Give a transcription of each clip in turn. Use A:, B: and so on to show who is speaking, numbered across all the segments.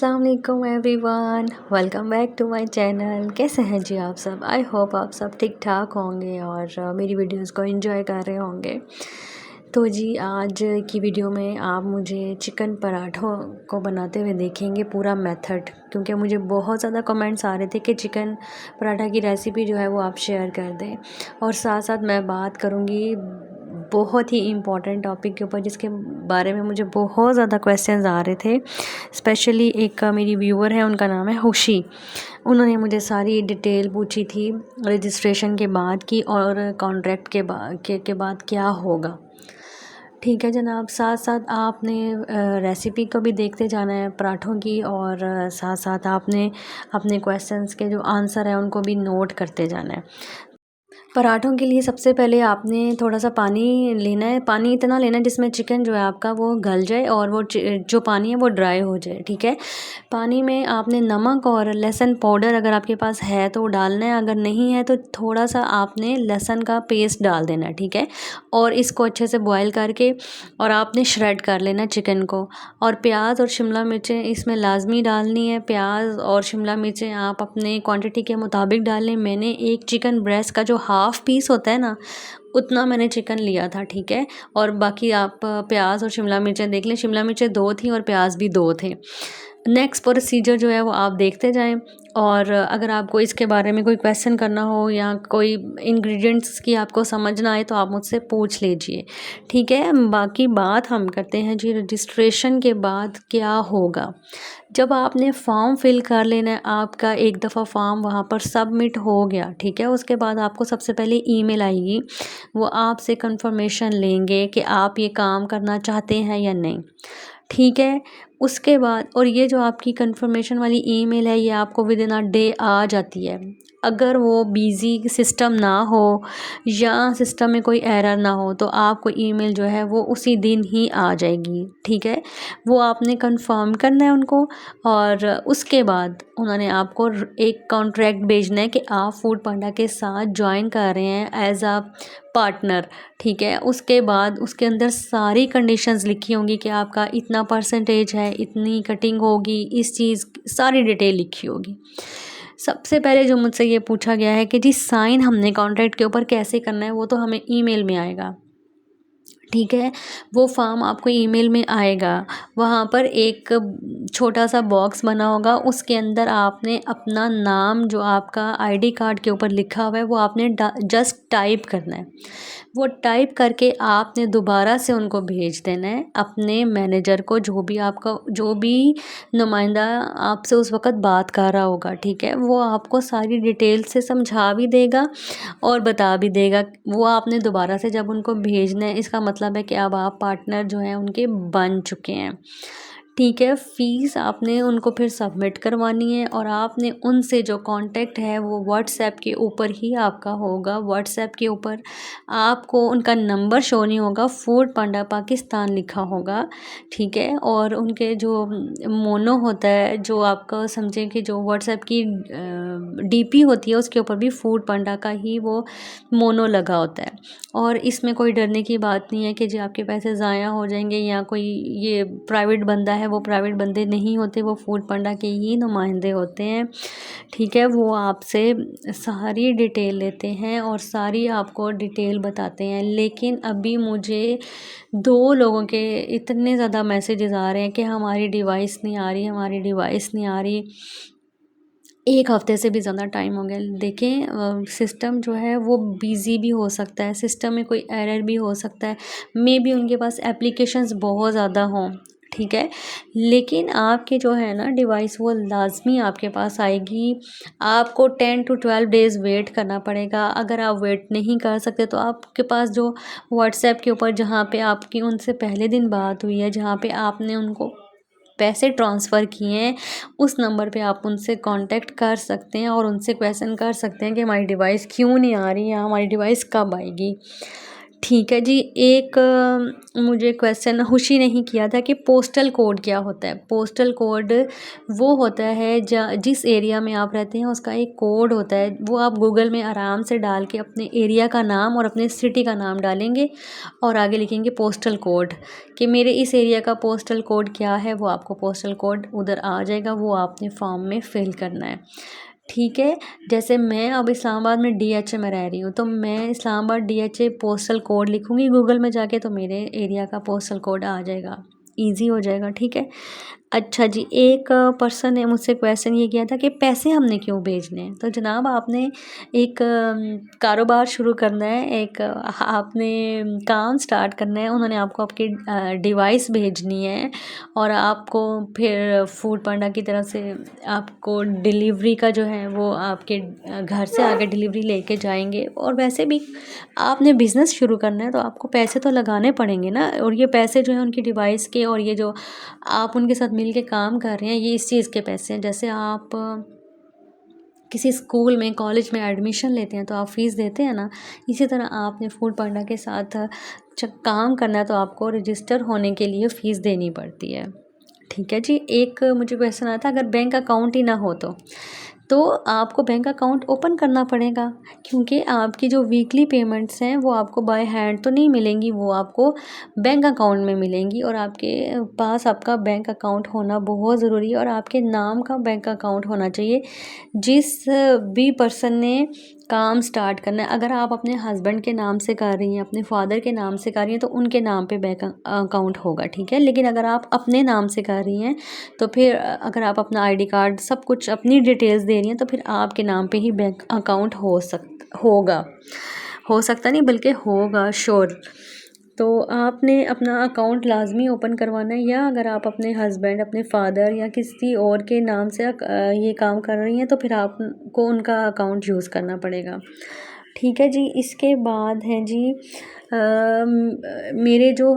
A: अस्सलाम वालेकुम everyone, welcome back to my channel. कैसे हैं जी आप सब? आई होप आप सब ठीक ठाक होंगे और मेरी वीडियोस को एंजॉय कर रहे होंगे। तो जी आज की वीडियो में आप मुझे चिकन पराठों को बनाते हुए देखेंगे पूरा मेथड, क्योंकि मुझे बहुत ज़्यादा कमेंट्स आ रहे थे कि चिकन पराठा की रेसिपी जो है वो आप शेयर कर दें। और साथ साथ मैं बात करूँगी बहुत ही इम्पॉर्टेंट टॉपिक के ऊपर, जिसके बारे में मुझे बहुत ज़्यादा क्वेश्चंस आ रहे थे। स्पेशली एक मेरी व्यूअर है, उनका नाम है खुशी। उन्होंने मुझे सारी डिटेल पूछी थी रजिस्ट्रेशन के बाद की और कॉन्ट्रैक्ट के बाद क्या होगा। ठीक है जनाब, साथ साथ आपने रेसिपी को भी देखते जाना है पराठों की, और साथ साथ आपने अपने क्वेश्चंस के जो आंसर है उनको भी नोट करते जाना है। पराठों के लिए सबसे पहले आपने थोड़ा सा पानी लेना है। पानी इतना लेना है जिसमें चिकन जो है आपका वो गल जाए और वो जो पानी है वो ड्राई हो जाए। ठीक है, पानी में आपने नमक और लहसुन पाउडर अगर आपके पास है तो डालना है, अगर नहीं है तो थोड़ा सा आपने लहसुन का पेस्ट डाल देना है। ठीक है, और इसको अच्छे से बॉयल करके और आपने श्रेड कर लेना चिकन को। और प्याज और शिमला मिर्चें इसमें लाजमी डालनी है। प्याज और शिमला मिर्चें आप अपने क्वांटिटी के मुताबिक डालें। मैंने एक चिकन ब्रेस्ट का जो हाफ़ पीस होता है ना, उतना मैंने चिकन लिया था। ठीक है, और बाकी आप प्याज और शिमला मिर्चें देख लें। शिमला मिर्चें 2 थी और प्याज भी 2 थे। नेक्स्ट प्रोसीजर जो है वो आप देखते जाएं, और अगर आपको इसके बारे में कोई क्वेश्चन करना हो या कोई इंग्रेडिएंट्स की आपको समझ ना आए तो आप मुझसे पूछ लीजिए। ठीक है, बाकी बात हम करते हैं जी रजिस्ट्रेशन के बाद क्या होगा। जब आपने फॉर्म फिल कर लेना है, आपका एक दफ़ा फॉर्म वहाँ पर सबमिट हो गया। ठीक है, उसके बाद आपको सबसे पहले ईमेल आएगी, वो आपसे कंफर्मेशन लेंगे कि आप ये काम करना चाहते हैं या नहीं। ठीक है, उसके बाद और ये जो आपकी कंफर्मेशन वाली ईमेल है ये आपको विद इन अ डे आ जाती है। अगर वो बिज़ी सिस्टम ना हो या सिस्टम में कोई एरर ना हो तो आपको ईमेल जो है वो उसी दिन ही आ जाएगी। ठीक है, वो आपने कंफर्म करना है उनको, और उसके बाद उन्होंने आपको एक कॉन्ट्रैक्ट भेजना है कि आप फूड पांडा के साथ ज्वाइन कर रहे हैं एज अ पार्टनर। ठीक है, उसके बाद उसके अंदर सारी कंडीशंस लिखी होंगी कि आपका इतना परसेंटेज है, इतनी कटिंग होगी, इस चीज़ सारी डिटेल लिखी होगी। सबसे पहले जो मुझसे ये पूछा गया है कि जी साइन हमने कॉन्ट्रैक्ट के ऊपर कैसे करना है, वो तो हमें ईमेल में आएगा। ठीक है, वो फॉर्म आपको ईमेल में आएगा। वहाँ पर एक छोटा सा बॉक्स बना होगा, उसके अंदर आपने अपना नाम जो आपका आईडी कार्ड के ऊपर लिखा हुआ है वो आपने जस्ट टाइप करना है। वो टाइप करके आपने दोबारा से उनको भेज देना है अपने मैनेजर को, जो भी नुमाइंदा आपसे उस वक़्त बात कर रहा होगा। ठीक है, वो आपको सारी डिटेल से समझा भी देगा और बता भी देगा। वो आपने दोबारा से जब उनको भेजना है, इसका मतलब है कि अब आप पार्टनर जो हैं उनके बन चुके हैं। ठीक है, फ़ीस आपने उनको फिर सबमिट करवानी है, और आपने उनसे जो कांटेक्ट है वो व्हाट्सएप के ऊपर ही आपका होगा। व्हाट्सएप के ऊपर आपको उनका नंबर शो नहीं होगा, फूड पांडा पाकिस्तान लिखा होगा। ठीक है, और उनके जो मोनो होता है, जो आपका समझें कि जो व्हाट्सएप की डीपी होती है उसके ऊपर भी फूड पांडा का ही वो मोनो लगा होता है। और इसमें कोई डरने की बात नहीं है कि जी आपके पैसे ज़ाया हो जाएंगे या कोई ये प्राइवेट बंदा है। वो प्राइवेट बंदे नहीं होते, वो फूड पांडा के ही नुमाइंदे होते हैं। ठीक है, वो आपसे सारी डिटेल लेते हैं और सारी आपको डिटेल बताते हैं। लेकिन अभी मुझे 2 लोगों के इतने ज़्यादा मैसेजेस आ रहे हैं कि हमारी डिवाइस नहीं आ रही, हमारी डिवाइस नहीं आ रही। 1 हफ़्ते से भी ज़्यादा टाइम हो गया। देखें सिस्टम जो है वो बिज़ी भी हो सकता है, सिस्टम में कोई एरर भी हो सकता है, मेबी उनके पास एप्लीकेशंस बहुत ज़्यादा हों। ठीक है, लेकिन आपके जो है ना डिवाइस वो लाज़मी आपके पास आएगी। आपको 10 टू 12 डेज़ वेट करना पड़ेगा। अगर आप वेट नहीं कर सकते तो आपके पास जो व्हाट्सएप के ऊपर जहाँ पे आपकी उनसे पहले दिन बात हुई है, जहाँ पे आपने उनको पैसे ट्रांसफ़र किए हैं, उस नंबर पे आप उनसे कांटेक्ट कर सकते हैं और उनसे क्वेश्चन कर सकते हैं कि हमारी डिवाइस क्यों नहीं आ रही है, हमारी डिवाइस कब आएगी। ठीक है जी। एक मुझे क्वेश्चन खुशी नहीं किया था कि पोस्टल कोड क्या होता है। पोस्टल कोड वो होता है जिस एरिया में आप रहते हैं उसका एक कोड होता है, वो आप गूगल में आराम से डाल के अपने एरिया का नाम और अपने सिटी का नाम डालेंगे और आगे लिखेंगे पोस्टल कोड, कि मेरे इस एरिया का पोस्टल कोड क्या है, वो आपको पोस्टल कोड उधर आ जाएगा, वो आपने फॉर्म में फिल करना है। ठीक है। जैसे मैं अब इस्लामाबाद में DHA में रह रही हूँ, तो मैं इस्लामाबाद DHA पोस्टल कोड लिखूँगी गूगल में जाके, तो मेरे एरिया का पोस्टल कोड आ जाएगा, ईज़ी हो जाएगा। ठीक है। अच्छा जी, एक पर्सन ने मुझसे क्वेश्चन ये किया था कि पैसे हमने क्यों भेजने हैं। तो जनाब आपने एक कारोबार शुरू करना है, एक आपने काम स्टार्ट करना है, उन्होंने आपको आपकी डिवाइस भेजनी है और आपको फिर फूड पांडा की तरफ से आपको डिलीवरी का जो है वो आपके घर से आगे डिलीवरी लेके जाएंगे। और वैसे भी आपने बिज़नेस शुरू करना है तो आपको पैसे तो लगाने पड़ेंगे ना, और ये पैसे जो है उनकी डिवाइस के और ये जो आप उनके साथ मिल के काम कर रहे हैं, ये इस चीज़ के पैसे हैं। जैसे आप किसी स्कूल में कॉलेज में एडमिशन लेते हैं तो आप फ़ीस देते हैं ना, इसी तरह आपने फूड पांडा के साथ जब काम करना है तो आपको रजिस्टर होने के लिए फ़ीस देनी पड़ती है। ठीक है जी। एक मुझे क्वेश्चन आया था, अगर बैंक अकाउंट ही ना हो तो आपको बैंक अकाउंट ओपन करना पड़ेगा, क्योंकि आपकी जो वीकली पेमेंट्स हैं वो आपको बाय हैंड तो नहीं मिलेंगी, वो आपको बैंक अकाउंट में मिलेंगी। और आपके पास आपका बैंक अकाउंट होना बहुत ज़रूरी है, और आपके नाम का बैंक अकाउंट होना चाहिए। जिस भी पर्सन ने काम स्टार्ट करना है, अगर आप अपने हस्बैंड के नाम से कर रही हैं, अपने फादर के नाम से कर रही हैं, तो उनके नाम पे बैंक अकाउंट होगा। ठीक है। लेकिन अगर आप अपने नाम से कर रही हैं तो फिर अगर आप अपना ID कार्ड सब कुछ अपनी डिटेल्स दे रही हैं तो फिर आपके नाम पे ही बैंक अकाउंट होगा, हो सकता नहीं बल्कि होगा, श्योर। तो आपने अपना अकाउंट लाजमी ओपन करवाना है, या अगर आप अपने हस्बैंड, अपने फादर या किसी और के नाम से ये काम कर रही हैं तो फिर आपको उनका अकाउंट यूज़ करना पड़ेगा। ठीक है जी। इसके बाद हैं जी मेरे जो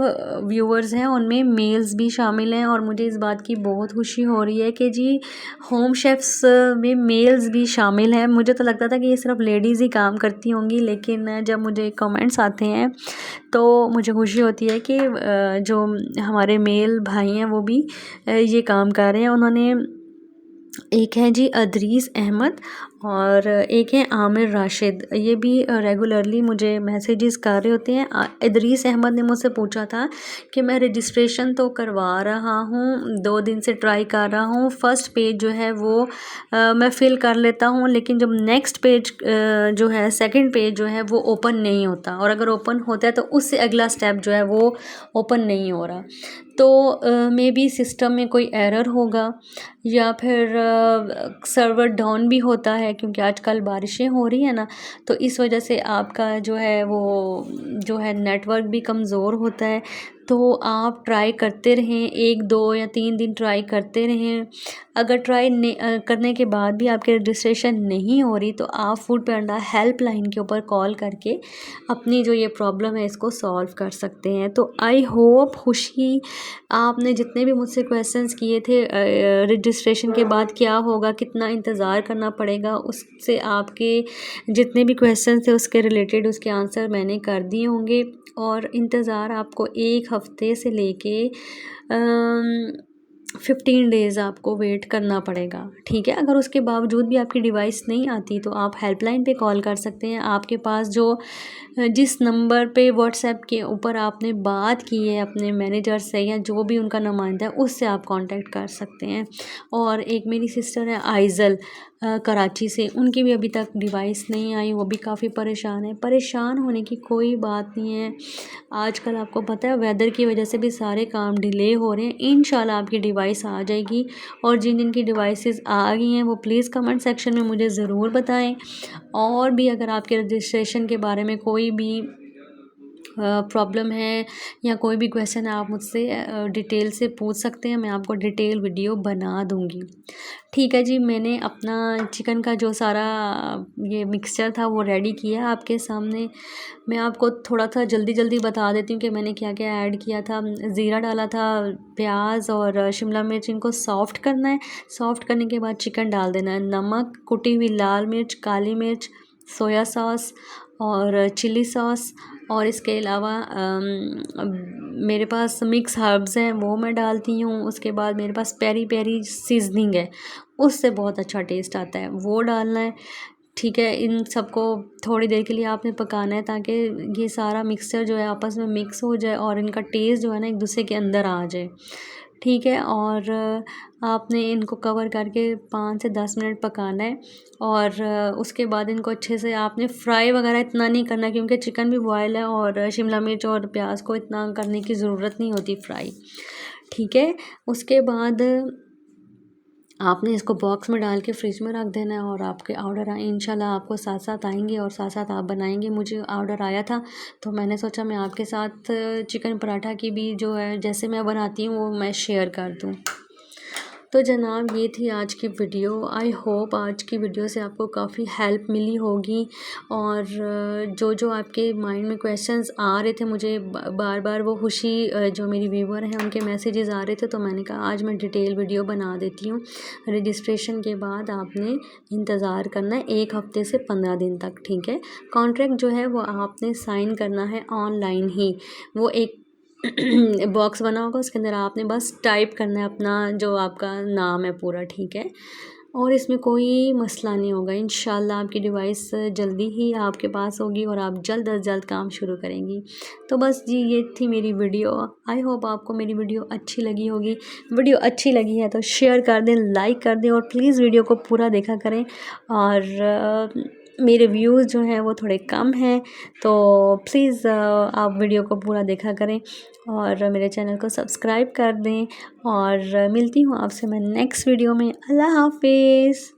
A: व्यूअर्स हैं उनमें मेल्स भी शामिल हैं, और मुझे इस बात की बहुत खुशी हो रही है कि जी होम शेफ़्स में मेल्स भी शामिल हैं। मुझे तो लगता था कि ये सिर्फ लेडीज़ ही काम करती होंगी, लेकिन जब मुझे कमेंट्स आते हैं तो मुझे खुशी होती है कि जो हमारे मेल भाई हैं वो भी ये काम कर रहे हैं। उन्होंने, एक है जी अदरीस अहमद और एक है आमिर राशिद, ये भी रेगुलरली मुझे मैसेजेस कर रहे होते हैं। अदरीस अहमद ने मुझसे पूछा था कि मैं रजिस्ट्रेशन तो करवा रहा हूँ, 2 दिन से ट्राई कर रहा हूँ, फर्स्ट पेज जो है वो मैं फ़िल कर लेता हूँ, लेकिन जब नेक्स्ट पेज जो है सेकंड पेज जो है वो ओपन नहीं होता, और अगर ओपन होता है तो उससे अगला स्टेप जो है वो ओपन नहीं हो रहा। तो मे बी सिस्टम में कोई एरर होगा, या फिर सर्वर डाउन भी होता है, क्योंकि आजकल बारिशें हो रही हैं ना, तो इस वजह से आपका जो है वो जो है नेटवर्क भी कमज़ोर होता है। तो आप ट्राई करते रहें, 1 2 या 3 दिन ट्राई करते रहें। अगर ट्राई करने के बाद भी आपकी रजिस्ट्रेशन नहीं हो रही तो आप फूड पांडा हेल्पलाइन के ऊपर कॉल करके अपनी जो ये प्रॉब्लम है इसको सॉल्व कर सकते हैं। तो आई होप खुशी, आपने जितने भी मुझसे क्वेश्चंस किए थे रजिस्ट्रेशन के बाद क्या होगा, कितना इंतज़ार करना पड़ेगा, उससे आपके जितने भी क्वेश्चंस थे उसके रिलेटेड उसके आंसर मैंने कर दिए होंगे। और इंतज़ार आपको 1 हफ़्ते से लेके 15 डेज़ आपको वेट करना पड़ेगा। ठीक है। अगर उसके बावजूद भी आपकी डिवाइस नहीं आती तो आप हेल्पलाइन पे कॉल कर सकते हैं। आपके पास जो जिस नंबर पे व्हाट्सएप के ऊपर आपने बात की है अपने मैनेजर से या जो भी उनका नुमाइंदा है, उससे आप कांटेक्ट कर सकते हैं। और एक मेरी सिस्टर है आइज़ल कराची से, उनकी भी अभी तक डिवाइस नहीं आई, वो भी काफ़ी परेशान है। परेशान होने की कोई बात नहीं है, आजकल आपको पता है वेदर की वजह से भी सारे काम डिले हो रहे हैं। इंशाल्लाह आपकी डिवाइस आ जाएगी। और जिन जिन की डिवाइसेस आ गई हैं वो प्लीज़ कमेंट सेक्शन में मुझे ज़रूर बताएं। और भी अगर आपके रजिस्ट्रेशन के बारे में कोई भी प्रॉब्लम है या कोई भी क्वेश्चन है, आप मुझसे डिटेल से पूछ सकते हैं, मैं आपको डिटेल वीडियो बना दूंगी। ठीक है जी। मैंने अपना चिकन का जो सारा ये मिक्सचर था वो रेडी किया आपके सामने। मैं आपको थोड़ा सा जल्दी जल्दी बता देती हूँ कि मैंने क्या क्या ऐड किया था। ज़ीरा डाला था, प्याज और शिमला मिर्च, इनको सॉफ़्ट करना है। सॉफ़्ट करने के बाद चिकन डाल देना है, नमक, कुटी हुई लाल मिर्च, काली मिर्च, सोया सॉस और चिली सॉस और इसके अलावा मेरे पास मिक्स हर्ब्स हैं, वो मैं डालती हूँ। उसके बाद मेरे पास पेरी पेरी सीजनिंग है, उससे बहुत अच्छा टेस्ट आता है, वो डालना है। ठीक है, इन सबको थोड़ी देर के लिए आपने पकाना है ताकि ये सारा मिक्सचर जो है आपस में मिक्स हो जाए और इनका टेस्ट जो है ना एक दूसरे के अंदर आ जाए। ठीक है, और आपने इनको कवर करके 5 से 10 मिनट पकाना है। और उसके बाद इनको अच्छे से आपने फ्राई वगैरह इतना नहीं करना, क्योंकि चिकन भी बॉयल है और शिमला मिर्च और प्याज को इतना करने की ज़रूरत नहीं होती फ्राई। ठीक है, उसके बाद आपने इसको बॉक्स में डाल के फ्रिज में रख देना है और आपके ऑर्डर इंशाल्लाह आपको साथ साथ आएंगे और साथ साथ आप बनाएंगे। मुझे ऑर्डर आया था तो मैंने सोचा मैं आपके साथ चिकन पराठा की भी जो है जैसे मैं बनाती हूँ वो मैं शेयर कर दूँ। तो जनाब ये थी आज की वीडियो। आई होप आज की वीडियो से आपको काफ़ी हेल्प मिली होगी। और जो जो आपके माइंड में क्वेश्चंस आ रहे थे मुझे बार बार, वो खुशी जो मेरी व्यूवर हैं उनके मैसेजेस आ रहे थे, तो मैंने कहा आज मैं डिटेल वीडियो बना देती हूँ। रजिस्ट्रेशन के बाद आपने इंतज़ार करना है 1 हफ़्ते से 15 दिन तक। ठीक है, कॉन्ट्रैक्ट जो है वो आपने साइन करना है ऑनलाइन ही। वो एक बॉक्स बना होगा, उसके अंदर आपने बस टाइप करना है अपना जो आपका नाम है पूरा। ठीक है, और इसमें कोई मसला नहीं होगा। इंशाल्लाह आपकी डिवाइस जल्दी ही आपके पास होगी और आप जल्द अज जल्द काम शुरू करेंगी। तो बस जी ये थी मेरी वीडियो। आई होप आपको मेरी वीडियो अच्छी लगी होगी। वीडियो अच्छी लगी है तो शेयर कर दें, लाइक कर दें और प्लीज़ वीडियो को पूरा देखा करें। और मेरे व्यूज़ जो हैं वो थोड़े कम हैं, तो प्लीज़ आप वीडियो को पूरा देखा करें और मेरे चैनल को सब्सक्राइब कर दें। और मिलती हूँ आपसे मैं नेक्स्ट वीडियो में। अल्लाह हाफिज़।